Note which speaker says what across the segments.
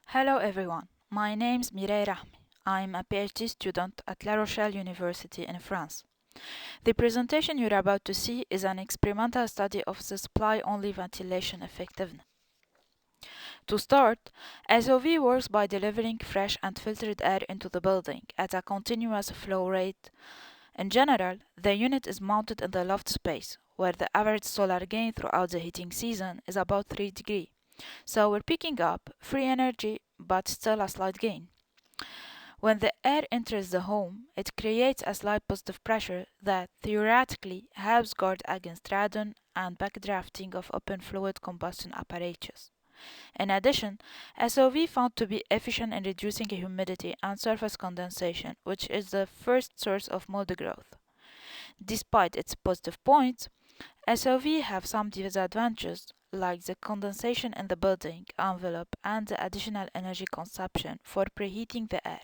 Speaker 1: Hello everyone, my name is Mireille Rahmeh. I'm a PhD student at La Rochelle University in France. The presentation you're about to see is an experimental study of the supply-only ventilation effectiveness. To start, SOV works by delivering fresh and filtered air into the building at a continuous flow rate. In general, the unit is mounted in the loft space, where the average solar gain throughout the heating season is about 3 degrees. So we're picking up free energy but still a slight gain. When the air enters the home, it creates a slight positive pressure that theoretically helps guard against radon and backdrafting of open fluid combustion apparatus. In addition, SOV found to be efficient in reducing humidity and surface condensation, which is the first source of mold growth. Despite its positive points, SOV have some disadvantages like the condensation in the building envelope and the additional energy consumption for preheating the air.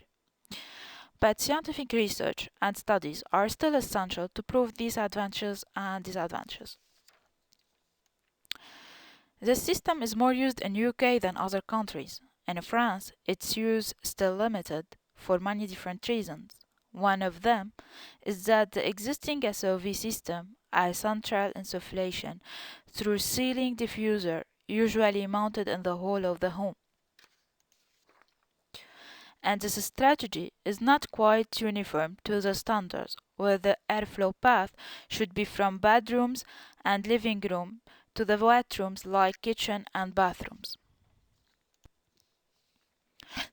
Speaker 1: But scientific research and studies are still essential to prove these advantages and disadvantages. This system is more used in UK than other countries. In France, its use is still limited for many different reasons. One of them is that the existing SOV system has central insufflation through ceiling diffuser usually mounted in the hall of the home. And this strategy is not quite uniform to the standards, where the airflow path should be from bedrooms and living room to the wet rooms like kitchen and bathrooms.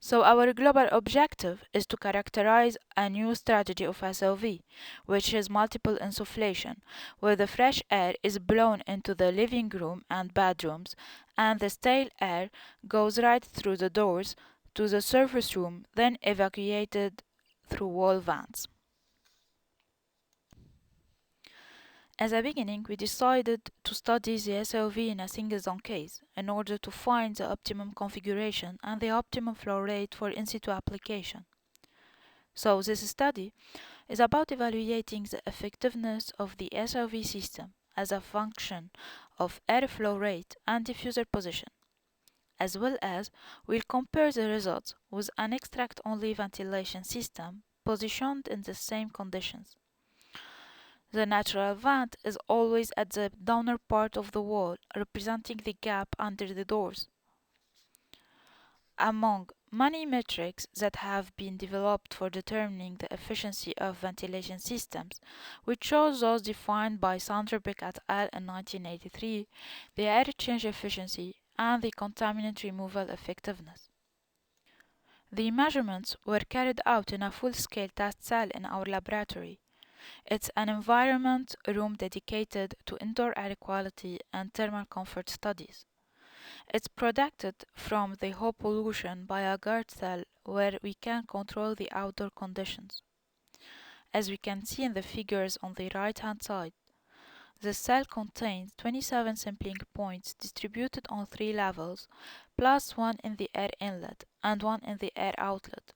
Speaker 1: So our global objective is to characterize a new strategy of SOV, which is multiple insufflation, where the fresh air is blown into the living room and bedrooms, and the stale air goes right through the doors to the service room, then evacuated through wall vents. As a beginning, we decided to study the SOV in a single zone case in order to find the optimum configuration and the optimum flow rate for in situ application. So this study is about evaluating the effectiveness of the SOV system as a function of airflow rate and diffuser position, as well as we'll compare the results with an extract-only ventilation system positioned in the same conditions. The natural vent is always at the downer part of the wall, representing the gap under the doors. Among many metrics that have been developed for determining the efficiency of ventilation systems, we chose those defined by Sanderbeck et al. In 1983, the air exchange efficiency and the contaminant removal effectiveness. The measurements were carried out in a full-scale test cell in our laboratory. It's an environment room dedicated to indoor air quality and thermal comfort studies. It's protected from the HO pollution by a guard cell where we can control the outdoor conditions. As we can see in the figures on the right-hand side, the cell contains 27 sampling points distributed on 3 levels, plus 1 in the air inlet and 1 in the air outlet.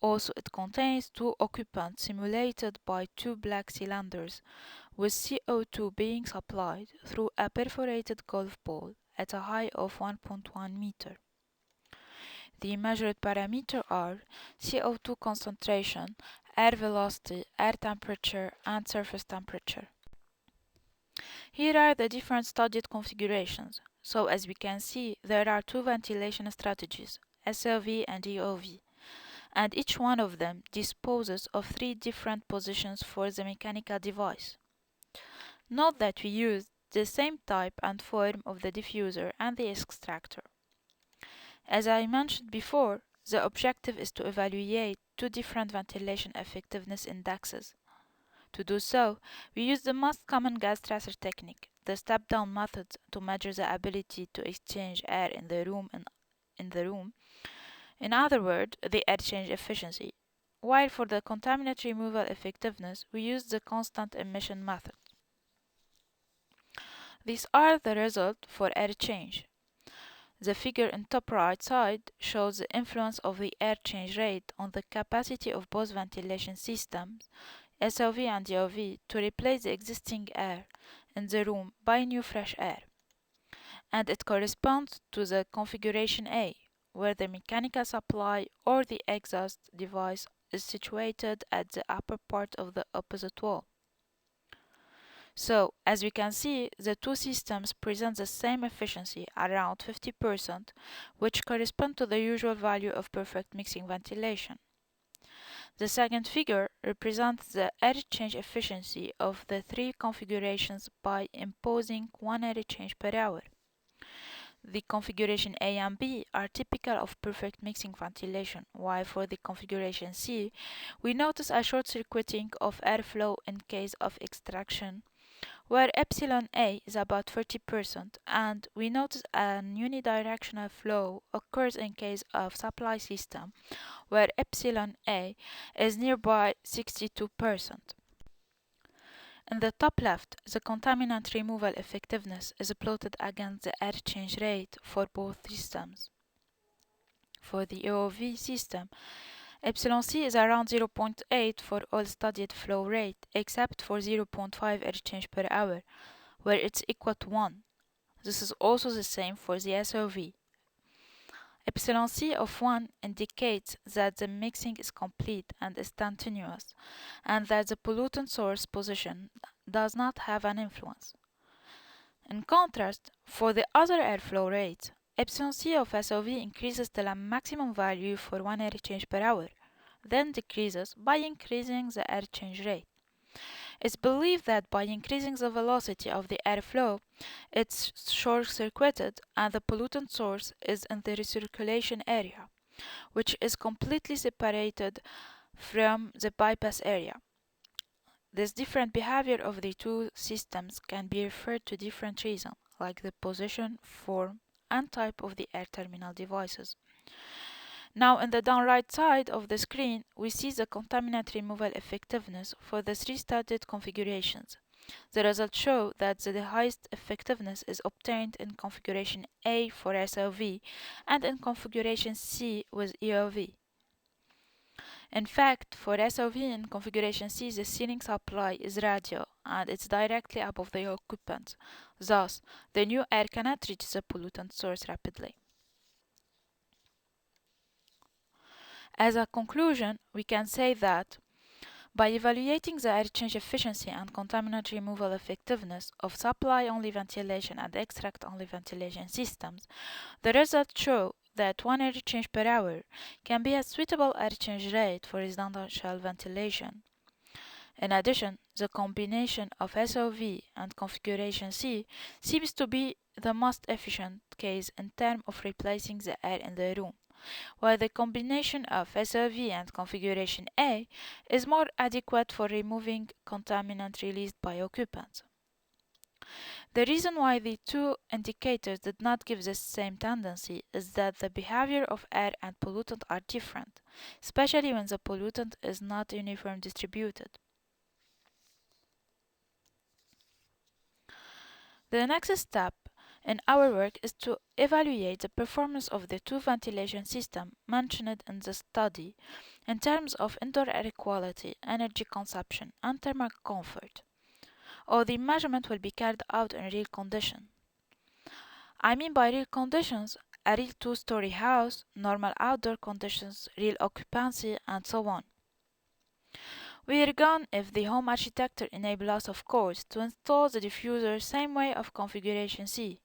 Speaker 1: Also, it contains 2 occupants simulated by 2 black cylinders, with CO2 being supplied through a perforated golf ball at a height of 1.1 meter. The measured parameters are CO2 concentration, air velocity, air temperature, and surface temperature. Here are the different studied configurations. So as we can see, there are 2 ventilation strategies, SLV and EOV, and each one of them disposes of 3 different positions for the mechanical device. Note that we use the same type and form of the diffuser and the extractor. As I mentioned before, the objective is to evaluate 2 different ventilation effectiveness indexes. To do so, we use the most common gas tracer technique, the step-down method, to measure the ability to exchange air in the room. In other words, the air exchange efficiency. While for the contaminant removal effectiveness, we use the constant emission method. These are the results for air change. The figure in top right side shows the influence of the air change rate on the capacity of both ventilation systems, SOV and DOV, to replace the existing air in the room by new fresh air. And it corresponds to the configuration A, where the mechanical supply or the exhaust device is situated at the upper part of the opposite wall. So, as we can see, the two systems present the same efficiency, around 50%, which correspond to the usual value of perfect mixing ventilation. The second figure represents the air exchange efficiency of the three configurations by imposing 1 air exchange per hour. The configuration A and B are typical of perfect mixing ventilation, while for the configuration C, we notice a short-circuiting of airflow in case of extraction, where epsilon A is about 30%, and we notice an unidirectional flow occurs in case of supply system, where epsilon A is nearby 62%. In the top left, the contaminant removal effectiveness is plotted against the air change rate for both systems. For the AOV system, epsilon C is around 0.8 for all studied flow rate, except for 0.5 air change per hour, where it's equal to 1. This is also the same for the SOV. Epsilon C of 1 indicates that the mixing is complete and instantaneous, and that the pollutant source position does not have an influence. In contrast, for the other airflow rates, epsilon C of SOV increases till a maximum value for 1 air change per hour, then decreases by increasing the air change rate. It's believed that by increasing the velocity of the airflow, it's short-circuited and the pollutant source is in the recirculation area, which is completely separated from the bypass area. This different behavior of the two systems can be referred to different reasons, like the position, form, and type of the air terminal devices. Now, in the down right side of the screen, we see the contaminant removal effectiveness for the three studied configurations. The results show that the highest effectiveness is obtained in configuration A for SOV and in configuration C with EOV. In fact, for SOV in configuration C, the ceiling supply is radial and it's directly above the occupant. Thus, the new air cannot reach the pollutant source rapidly. As a conclusion, we can say that by evaluating the air exchange efficiency and contaminant removal effectiveness of supply-only ventilation and extract-only ventilation systems, the results show that 1 air exchange per hour can be a suitable air exchange rate for residential ventilation. In addition, the combination of SOV and configuration C seems to be the most efficient case in terms of replacing the air in the room, while the combination of SOV and configuration A is more adequate for removing contaminant released by occupants. The reason why the two indicators did not give the same tendency is that the behavior of air and pollutant are different, especially when the pollutant is not uniform distributed. The next step in our work is to evaluate the performance of the two ventilation systems mentioned in the study in terms of indoor air quality, energy consumption, and thermal comfort. Or the measurement will be carried out in real conditions. I mean by real conditions, a real two-story house, normal outdoor conditions, real occupancy, and so on. We are gone if the home architecture enables us, of course, to install the diffuser same way of configuration C,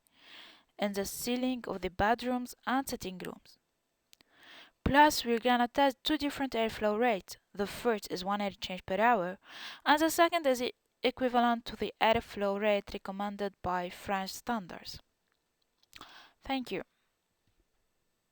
Speaker 1: in the ceiling of the bedrooms and sitting rooms. Plus, we're gonna test two different airflow rates. The first is 1 air change per hour, and the second is equivalent to the airflow rate recommended by French standards. Thank you.